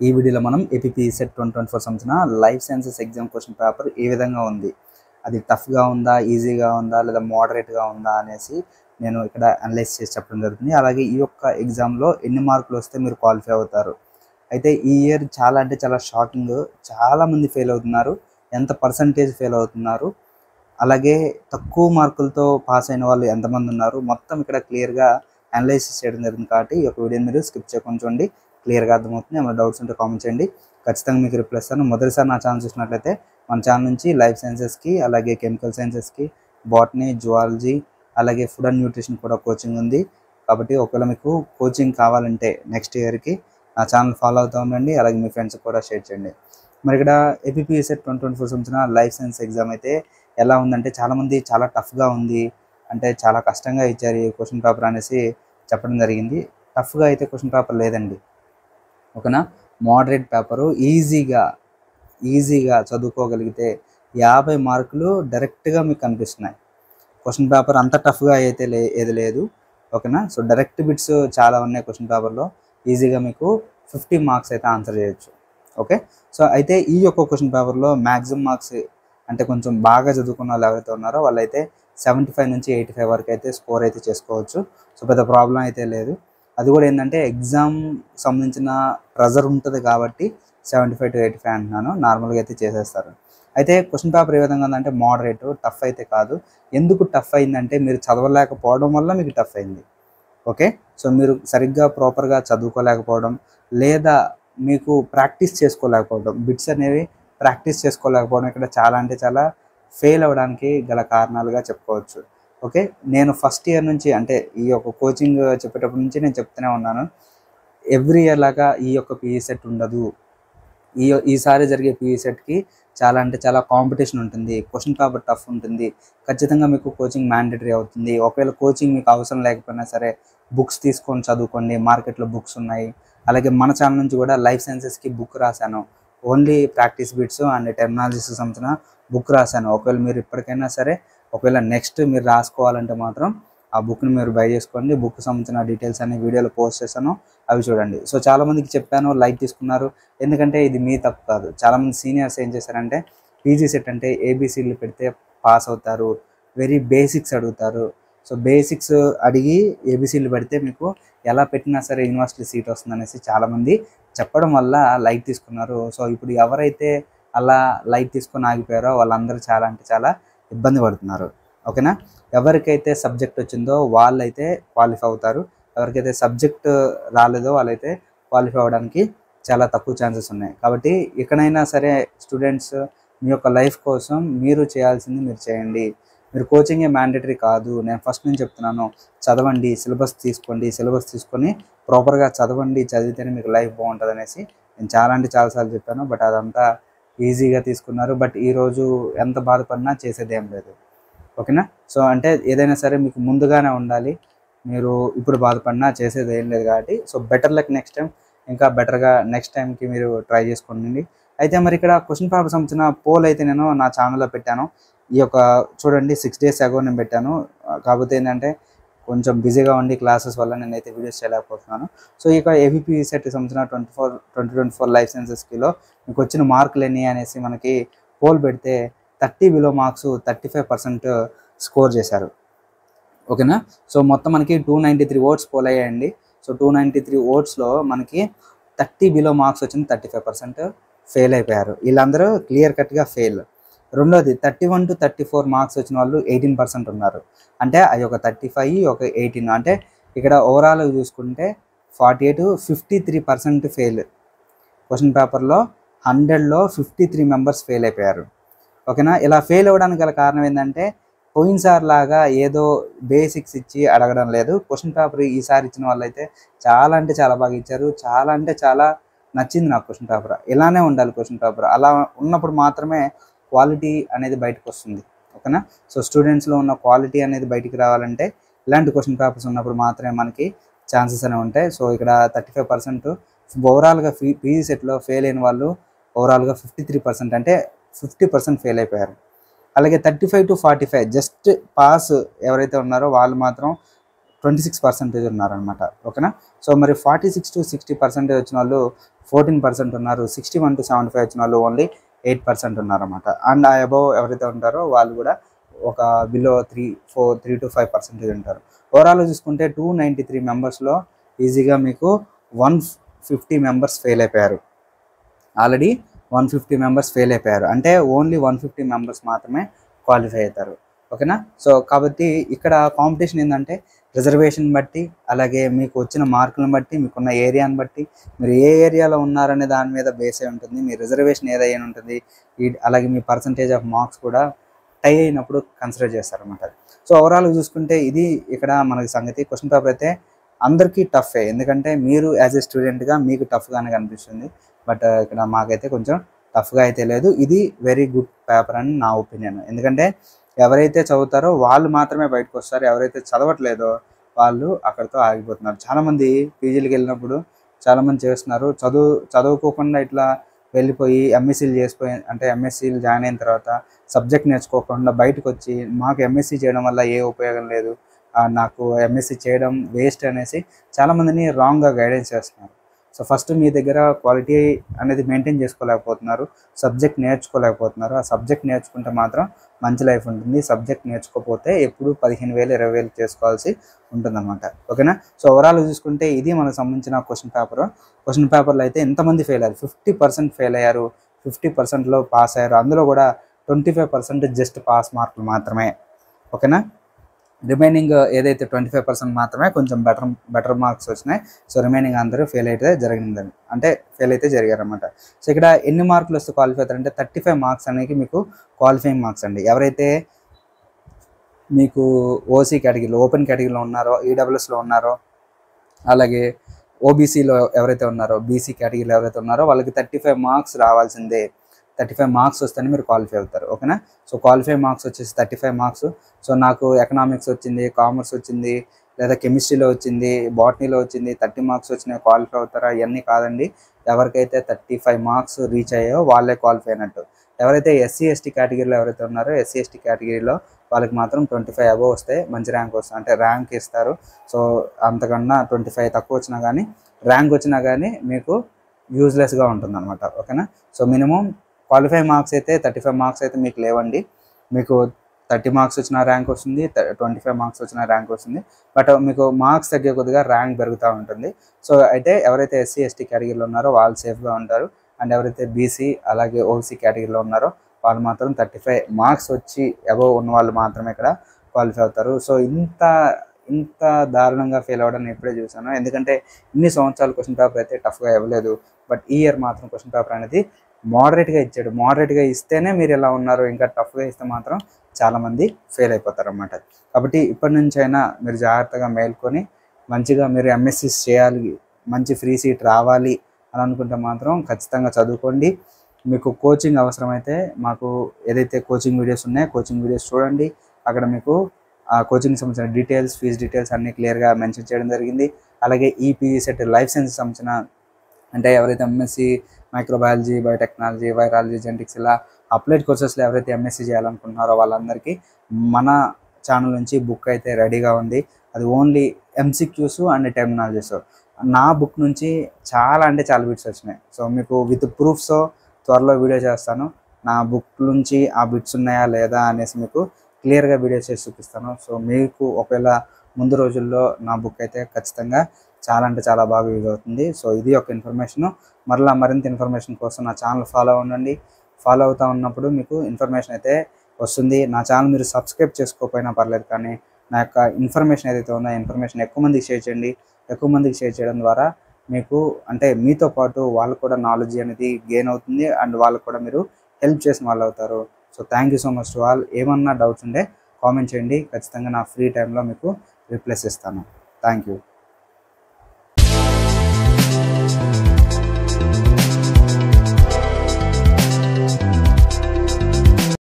ఈ వీడియోలో మనం ఏపీపీ సెట్ 2024 సంబంధించిన life sciences exam question paper ఏ విధంగా ఉంది, అది టఫ్గా ఉందా, ఈజీగా ఉందా, లేదా మోడరేట్గా ఉందా అనేసి నేను ఇక్కడ అనలైజ్ చేసి చెప్పడం జరుగుతుంది. అలాగే ఈ యొక్క ఎగ్జామ్లో ఎన్ని మార్కులు వస్తే మీరు క్వాలిఫై అవుతారు. అయితే ఈ ఇయర్ చాలా అంటే చాలా షాకింగ్, చాలామంది ఫెయిల్ అవుతున్నారు. ఎంత పర్సంటేజ్ ఫెయిల్ అవుతున్నారు, అలాగే తక్కువ మార్కులతో పాస్ అయిన వాళ్ళు ఎంతమంది ఉన్నారు, మొత్తం ఇక్కడ క్లియర్గా అనలైసిస్ చేయడం జరిగింది. కాబట్టి ఈ యొక్క వీడియోని మీరు స్కిప్ చేయకుండా చూడండి, క్లియర్గా అర్థమవుతుంది. ఏమైనా డౌట్స్ ఉంటే కామెంట్ చేయండి, ఖచ్చితంగా మీకు రిప్లై ఇస్తాను. మొదటిసారి నా ఛానల్ చూసినట్లయితే మన ఛానల్ నుంచి లైఫ్ సైన్సెస్కి, అలాగే కెమికల్ సైన్సెస్కి, బాటనీ, జువాలజీ, అలాగే ఫుడ్ అండ్ న్యూట్రిషన్ కూడా కోచింగ్ ఉంది. కాబట్టి ఒకవేళ మీకు కోచింగ్ కావాలంటే నెక్స్ట్ ఇయర్కి నా ఛానల్ ఫాలో అవుతూ ఉండండి, అలాగే మీ ఫ్రెండ్స్కి కూడా షేర్ చేయండి. మరి ఇక్కడ ఏపీపీ సెట్ 2024 సంబంధించిన లైఫ్ సైన్స్ ఎగ్జామ్ అయితే ఎలా ఉందంటే, చాలామంది చాలా టఫ్గా ఉంది, అంటే చాలా కష్టంగా ఇచ్చారు ఈ క్వశ్చన్ పేపర్ అనేసి చెప్పడం జరిగింది. టఫ్గా అయితే క్వశ్చన్ పేపర్ లేదండి, ఓకేనా. మోడరేట్ పేపరు, ఈజీగా చదువుకోగలిగితే 50 మార్కులు డైరెక్ట్గా మీకు కనిపిస్తున్నాయి. క్వశ్చన్ పేపర్ అంత టఫ్గా అయితే ఏది లేదు, ఓకేనా. సో డైరెక్ట్ బిట్స్ చాలా ఉన్నాయి క్వశ్చన్ పేపర్లో, ఈజీగా మీకు 50 మార్క్స్ అయితే ఆన్సర్ చేయొచ్చు, ఓకే. సో అయితే ఈ యొక్క క్వశ్చన్ పేపర్లో మ్యాక్సిమం మార్క్స్ అంటే కొంచెం బాగా చదువుకున్న వాళ్ళు ఎవరైతే ఉన్నారో వాళ్ళైతే 75 నుంచి 85 వరకు అయితే స్కోర్ అయితే చేసుకోవచ్చు. సో పెద్ద ప్రాబ్లం అయితే లేదు. అది కూడా ఏంటంటే ఎగ్జామ్ సంబంధించిన ప్రెజర్ ఉంటుంది కాబట్టి 75 to 85 అంటున్నాను, నార్మల్గా అయితే చేసేస్తారు. అయితే క్వశ్చన్ పేపర్ ఏ విధంగా ఉందంటే మోడరేట్, టఫ్ అయితే కాదు. ఎందుకు టఫ్ అయిందంటే మీరు చదవలేకపోవడం వల్ల మీకు టఫ్ అయింది, ఓకే. సో మీరు సరిగ్గా ప్రాపర్గా చదువుకోలేకపోవడం, లేదా మీకు ప్రాక్టీస్ చేసుకోలేకపోవడం, బిట్స్ అనేవి ప్రాక్టీస్ చేసుకోలేకపోవడం ఇక్కడ చాలా అంటే చాలా ఫెయిల్ అవ్వడానికి గల కారణాలుగా చెప్పుకోవచ్చు, ఓకే. నేను ఫస్ట్ ఇయర్ నుంచి, అంటే ఈ యొక్క కోచింగ్ చెప్పేటప్పటి నుంచి నేను చెప్తూనే ఉన్నాను, ఎవ్రీ ఇయర్ లాగా ఈ యొక్క పీఈ సెట్ ఉండదు. ఈసారి జరిగే పీఈ సెట్కి చాలా అంటే చాలా కాంపిటీషన్ ఉంటుంది, క్వశ్చన్ పేపర్ టఫ్ ఉంటుంది, ఖచ్చితంగా మీకు కోచింగ్ మ్యాండేటరీ అవుతుంది. ఒకవేళ కోచింగ్ మీకు అవసరం లేకపోయినా సరే బుక్స్ తీసుకొని చదువుకోండి, మార్కెట్లో బుక్స్ ఉన్నాయి. అలాగే మన ఛానల్ నుంచి కూడా లైఫ్ సైన్సెస్కి బుక్ రాశాను, only practice bits and terminologies సంబంధించిన బుక్ రాశాను. ఒకవేళ మీరు ఇప్పటికైనా సరే, ఒకవేళ నెక్స్ట్ మీరు రాసుకోవాలంటే మాత్రం ఆ బుక్ని మీరు బై చేసుకోండి. బుక్ సంబంధించిన డీటెయిల్స్ అన్ని వీడియోలో పోస్ట్ చేశాను, అవి చూడండి. సో చాలామందికి చెప్పాను, లైక్ తీసుకున్నారు, ఎందుకంటే ఇది మీ తప్పు కాదు. చాలామంది సీనియర్స్ ఏం చేశారంటే పీజీ సెట్ అంటే ఏబీసీలు పెడితే పాస్ అవుతారు, వెరీ బేసిక్స్ అడుగుతారు. సో బేసిక్స్ అడిగి ఏబీసీలు పెడితే మీకు ఎలా పెట్టినా సరే యూనివర్సిటీ సీట్ వస్తుంది అనేసి చాలామంది చెప్పడం వల్ల లైట్ తీసుకున్నారు. సో ఇప్పుడు ఎవరైతే అలా లైట్ తీసుకొని ఆగిపోయారో వాళ్ళందరూ చాలా అంటే చాలా ఇబ్బంది పడుతున్నారు, ఓకేనా. ఎవరికైతే సబ్జెక్ట్ వచ్చిందో వాళ్ళైతే క్వాలిఫై అవుతారు, ఎవరికైతే సబ్జెక్ట్ రాలేదో వాళ్ళైతే క్వాలిఫై అవ్వడానికి చాలా తక్కువ ఛాన్సెస్ ఉన్నాయి. కాబట్టి ఎక్కడైనా సరే స్టూడెంట్స్ మీ యొక్క లైఫ్ కోసం మీరు చేయాల్సింది మీరు చేయండి. మీరు కోచింగే మ్యాండేటరీ కాదు, నేను ఫస్ట్ నుంచి చెప్తున్నాను, చదవండి, సిలబస్ తీసుకోండి, సిలబస్ తీసుకొని ప్రాపర్గా చదవండి, చదివితేనే మీకు లైఫ్ బాగుంటుంది అనేసి నేను చాలా అంటే చాలాసార్లు చెప్పాను. బట్ అదంతా ఈజీగా తీసుకున్నారు. బట్ ఈరోజు ఎంత బాధపడినా చేసేది ఏం లేదు, ఓకేనా. సో అంటే ఏదైనా సరే మీకు ముందుగానే ఉండాలి, మీరు ఇప్పుడు బాధపడినా చేసేది ఏం లేదు. కాబట్టి so better luck next time, ఇంకా బెటర్గా నెక్స్ట్ టైంకి మీరు ట్రై చేసుకోండి. అయితే మరి ఇక్కడ క్వశ్చన్ పేపర్ సంబంధించిన పోల్ అయితే నేను నా ఛానల్లో పెట్టాను. ఈ యొక్క చూడండి 6 days అగో నేను పెట్టాను. కాకపోతే ఏంటంటే కొంచెం బిజీగా ఉండి క్లాసెస్ వల్ల నేనైతే వీడియోస్ చేయలేకపోతున్నాను. సో ఈ యొక్క ఏపీపీ సెట్కి సంబంధించిన 2024 లైఫ్ సైన్సెస్కిలో మీకు వచ్చిన మార్కులు ఎన్ని అనేసి మనకి పోల్ పెడితే 30 బిలో మార్క్స్ 35% స్కోర్ చేశారు, ఓకేనా. సో మొత్తం మనకి 293 ఓట్స్ పోల్ అయ్యాయండి. సో 293 ఓట్స్లో మనకి 30 బిలో మార్క్స్ వచ్చింది, 35% ఫెయిల్ అయిపోయారు. వీళ్ళందరూ క్లియర్ కట్గా ఫెయిల్. రెండోది 31 to 34 మార్క్స్ వచ్చిన వాళ్ళు 18% ఉన్నారు. అంటే అది ఒక 35 ఒక 18, అంటే ఇక్కడ ఓవరాల్ చూసుకుంటే 48 to 53% ఫెయిల్. క్వశ్చన్ పేపర్లో 100లో 53 మెంబర్స్ ఫెయిల్ అయిపోయారు, ఓకేనా. ఇలా ఫెయిల్ అవ్వడానికి గల కారణం ఏంటంటే పోయినసారి లాగా ఏదో బేసిక్స్ ఇచ్చి అడగడం లేదు. క్వశ్చన్ పేపర్ ఈసారి ఇచ్చిన వాళ్ళైతే చాలా అంటే చాలా బాగా ఇచ్చారు, చాలా అంటే చాలా నచ్చింది నాకు క్వశ్చన్ పేపర్. ఇలానే ఉండాలి క్వశ్చన్ పేపర్, అలా ఉన్నప్పుడు మాత్రమే క్వాలిటీ అనేది బయటకు వస్తుంది, ఓకేనా. సో స్టూడెంట్స్లో ఉన్న క్వాలిటీ అనేది బయటికి రావాలంటే ఇలాంటి క్వశ్చన్ పేపర్స్ ఉన్నప్పుడు మాత్రమే మనకి ఛాన్సెస్ అనేవి ఉంటాయి. సో ఇక్కడ 35% ఓవరాల్గా పీజీ సెట్లో ఫెయిల్ అయిన వాళ్ళు ఓవరాల్గా 53%, అంటే 50% ఫెయిల్ అయిపోయారు. అలాగే 35 to 45 జస్ట్ పాస్ ఎవరైతే ఉన్నారో వాళ్ళు మాత్రం 26% ఉన్నారనమాట. ఓకేనా. సో మరి 46 to 60% వచ్చిన వాళ్ళు 14% ఉన్నారు. 61 to 75 వచ్చిన వాళ్ళు ఓన్లీ 8% ఉన్నారన్నమాట. అండ్ ఆ అబోవ్ ఎవరైతే ఉంటారో వాళ్ళు కూడా ఒక బిలో 3 to 5% ఉంటారు. ఓవరాల్ చూసుకుంటే 293 మెంబర్స్లో ఈజీగా మీకు 150 మెంబర్స్ ఫెయిల్ అయిపోయారు. ఆల్రెడీ 150 మెంబర్స్ ఫెయిల్ అయిపోయారు. అంటే ఓన్లీ 150 మెంబర్స్ మాత్రమే క్వాలిఫై అవుతారు. ఓకేనా. సో కాబట్టి ఇక్కడ కాంపిటీషన్ ఏంటంటే రిజర్వేషన్ బట్టి, అలాగే మీకు వచ్చిన మార్కులను బట్టి, మీకున్న ఏరియాని బట్టి, మీరు ఏ ఏరియాలో ఉన్నారనే దాని మీద బేస్ అయి ఉంటుంది. మీ రిజర్వేషన్ ఏదైనా ఉంటుంది, అలాగే మీ పర్సంటేజ్ ఆఫ్ మార్క్స్ కూడా టై అయినప్పుడు కన్సిడర్ చేస్తారన్నమాట. సో ఓవరాల్గా చూసుకుంటే ఇది ఇక్కడ మనకి సంగతి. క్వశ్చన్ పేపర్ అయితే అందరికీ టఫే, ఎందుకంటే మీరు యాజ్ ఏ స్టూడెంట్గా మీకు టఫ్గానే కనిపిస్తుంది. బట్ ఇక్కడ మాకైతే కొంచెం టఫ్గా అయితే లేదు. ఇది వెరీ గుడ్ పేపర్ అని నా ఒపీనియన్. ఎందుకంటే ఎవరైతే చదువుతారో వాళ్ళు మాత్రమే బయటకు వస్తారు, ఎవరైతే చదవట్లేదో వాళ్ళు అక్కడితో ఆగిపోతున్నారు. చాలామంది పీజీలకు వెళ్ళినప్పుడు చాలామంది చేస్తున్నారు, చదువుకోకుండా ఇట్లా వెళ్ళిపోయి ఎంఎస్సీలు చేసిపోయి, అంటే ఎంఎస్సీలు జాయిన్ అయిన తర్వాత సబ్జెక్ట్ నేర్చుకోకుండా బయటకు వచ్చి మాకు ఎంఎస్సీ చేయడం వల్ల ఏ ఉపయోగం లేదు, నాకు ఎంఎస్సీ చేయడం వేస్ట్ అనేసి చాలామందిని రాంగ్గా గైడెన్స్ చేస్తున్నారు. సో ఫస్ట్ మీ దగ్గర క్వాలిటీ అనేది మెయింటైన్ చేసుకోలేకపోతున్నారు, సబ్జెక్ట్ నేర్చుకోలేకపోతున్నారు. ఆ సబ్జెక్ట్ నేర్చుకుంటే మాత్రం మంచి లైఫ్ ఉంటుంది. సబ్జెక్ట్ నేర్చుకోకపోతే ఎప్పుడు 15,000 20,000 చేసుకోవాల్సి ఉంటుందన్నమాట. ఓకేనా. సో ఓవరాల్ చూసుకుంటే ఇది మనకు సంబంధించిన క్వశ్చన్ పేపర్. క్వశ్చన్ పేపర్లో అయితే ఎంతమంది ఫెయిల్ అయ్యారు? 50% ఫెయిల్ అయ్యారు, 50%లో పాస్ అయ్యారు. అందులో కూడా 25% జస్ట్ పాస్ మార్కులు మాత్రమే. ఓకేనా. రిమైనింగ్ ఏదైతే 25% మాత్రమే కొంచెం బెటర్ మార్క్స్ వచ్చినాయి. సో రిమైనింగ్ అందరూ ఫెయిల్ అయితే జరిగిందని, అంటే ఫెయిల్ అయితే జరిగారన్నమాట. సో ఇక్కడ ఎన్ని మార్కులు వస్తే క్వాలిఫై అవుతారంటే 35 మార్క్స్ అనేది మీకు క్వాలిఫైయింగ్ మార్క్స్ అండి. ఎవరైతే మీకు ఓసీ కేటగిరీలో, ఓపెన్ కేటగిరీలో ఉన్నారో, ఈడబ్ల్యూఎస్లో ఉన్నారో, అలాగే ఓబీసీలో ఎవరైతే ఉన్నారో, బీసీ కేటగిరీలో ఎవరైతే ఉన్నారో వాళ్ళకి 35 మార్క్స్ రావాల్సిందే. 35 మార్క్స్ వస్తేనే మీరు క్వాలిఫై అవుతారు. ఓకేనా. సో క్వాలిఫై మార్క్స్ వచ్చేసి 35 మార్క్స్. సో నాకు ఎకనామిక్స్ వచ్చింది, కామర్స్ వచ్చింది, లేదా కెమిస్ట్రీలో వచ్చింది, బాటనీలో వచ్చింది, 30 మార్క్స్ వచ్చినాయి క్వాలిఫై అవుతారా? ఇవన్నీ కాదండి. ఎవరికైతే 35 మార్క్స్ రీచ్ అయ్యాయో వాళ్ళే క్వాలిఫై అయినట్టు. ఎవరైతే ఎస్సీ ఎస్టీ కేటగిరీలో ఎవరైతే ఉన్నారో, ఎస్సీ ఎస్టీ కేటగిరీలో వాళ్ళకి మాత్రం 25 అబోవ్ వస్తే మంచి ర్యాంక్ వస్తుంది, అంటే ర్యాంక్ ఇస్తారు. సో అంతకన్నా 25 తక్కువ వచ్చినా కానీ, ర్యాంక్ వచ్చినా కానీ మీకు యూజ్లెస్గా ఉంటుందన్నమాట. ఓకేనా. సో మినిమం క్వాలిఫై మార్క్స్ అయితే 35 మార్క్స్ అయితే మీకు లేవండి. మీకు 30 మార్క్స్ వచ్చిన ర్యాంక్ వస్తుంది, 25 మార్క్స్ వచ్చిన ర్యాంక్ వస్తుంది. బట్ మీకు మార్క్స్ తగ్గే కొద్దిగా ర్యాంక్ పెరుగుతూ ఉంటుంది. సో అయితే ఎవరైతే ఎస్సీ ఎస్టీ కేటగిరీలో ఉన్నారో వాళ్ళు సేఫ్గా ఉంటారు. అండ్ ఎవరైతే బీసీ అలాగే ఓసీ కేటగిరీలో ఉన్నారో వాళ్ళు మాత్రం 35 మార్క్స్ వచ్చి అబోవ్ ఉన్న వాళ్ళు మాత్రమే ఇక్కడ క్వాలిఫై అవుతారు. సో ఇంత దారుణంగా ఫెయిల్ అవ్వడం నేను ఇప్పుడే చూసాను. ఎందుకంటే ఇన్ని సంవత్సరాలు క్వశ్చన్ పేపర్ అయితే టఫ్గా ఇవ్వలేదు. బట్ ఈ ఇయర్ మాత్రం క్వశ్చన్ పేపర్ అనేది మోడరేట్గా ఇచ్చాడు. మోడరేట్గా ఇస్తేనే మీరు ఎలా ఉన్నారు, ఇంకా టఫ్గా ఇస్తే మాత్రం చాలామంది ఫెయిల్ అయిపోతారు అన్నమాట. కాబట్టి ఇప్పటి నుంచి అయినా మీరు జాగ్రత్తగా మేల్కొని మంచిగా మీరు ఎంఎస్సీస్ చేయాలి, మంచి ఫ్రీ సీట్ రావాలి అని అనుకుంటే మాత్రం ఖచ్చితంగా చదువుకోండి. మీకు కోచింగ్ అవసరమైతే మాకు ఏదైతే కోచింగ్ వీడియోస్ ఉన్నాయో కోచింగ్ వీడియోస్ చూడండి. అక్కడ మీకు ఆ కోచింగ్కి సంబంధించిన డీటెయిల్స్, ఫీజ్ డీటెయిల్స్ అన్నీ క్లియర్గా మెన్షన్ చేయడం జరిగింది. అలాగే ఈ పీజీ సెట్ లైఫ్ సైన్స్ సంబంధించిన, అంటే ఎవరైతే MSc microbiology, biotechnology, virology, genetics ఇలా అప్లైడ్ కోర్సెస్లో ఎవరైతే ఎంఎస్సీ చేయాలనుకుంటున్నారో వాళ్ళందరికీ మన ఛానల్ నుంచి బుక్ అయితే రెడీగా ఉంది. అది ఓన్లీ ఎంసీక్యూస్ అండ్ టెర్మినాలజీస్. నా బుక్ నుంచి చాలా అంటే చాలా బిట్స్ వచ్చినాయి. సో మీకు విత్ ప్రూఫ్స్ త్వరలో వీడియో చేస్తాను. నా బుక్ నుంచి ఆ బిట్స్ ఉన్నాయా లేదా అనేసి మీకు క్లియర్గా వీడియో చేసి చూపిస్తాను. సో మీకు ఒకవేళ ముందు రోజుల్లో నా బుక్ అయితే ఖచ్చితంగా చాలా అంటే చాలా బాగా యూజ్ అవుతుంది. సో ఇది ఒక ఇన్ఫర్మేషను. మరింత ఇన్ఫర్మేషన్ కోసం నా ఛానల్ ఫాలో అవ్వండి. ఫాలో అవుతూ ఉన్నప్పుడు మీకు ఇన్ఫర్మేషన్ అయితే వస్తుంది. నా ఛానల్ మీరు సబ్స్క్రైబ్ చేసుకోకపోయినా పర్లేదు, కానీ నా యొక్క ఇన్ఫర్మేషన్ ఏదైతే ఉందో ఆ ఇన్ఫర్మేషన్ ఎక్కువ మందికి షేర్ చేయండి. ఎక్కువ మందికి షేర్ చేయడం ద్వారా మీకు, అంటే మీతో పాటు వాళ్ళకు కూడా నాలెడ్జ్ అనేది గెయిన్ అవుతుంది. అండ్ వాళ్ళకు కూడా మీరు హెల్ప్ చేసిన వాళ్ళు అవుతారు. So thank you so much to all. ఏమన్నా డౌట్స్ ఉంటే కామెంట్ చేయండి. ఖచ్చితంగా నా ఫ్రీ టైంలో మీకు రిప్లైస్ ఇస్తాను. Thank you.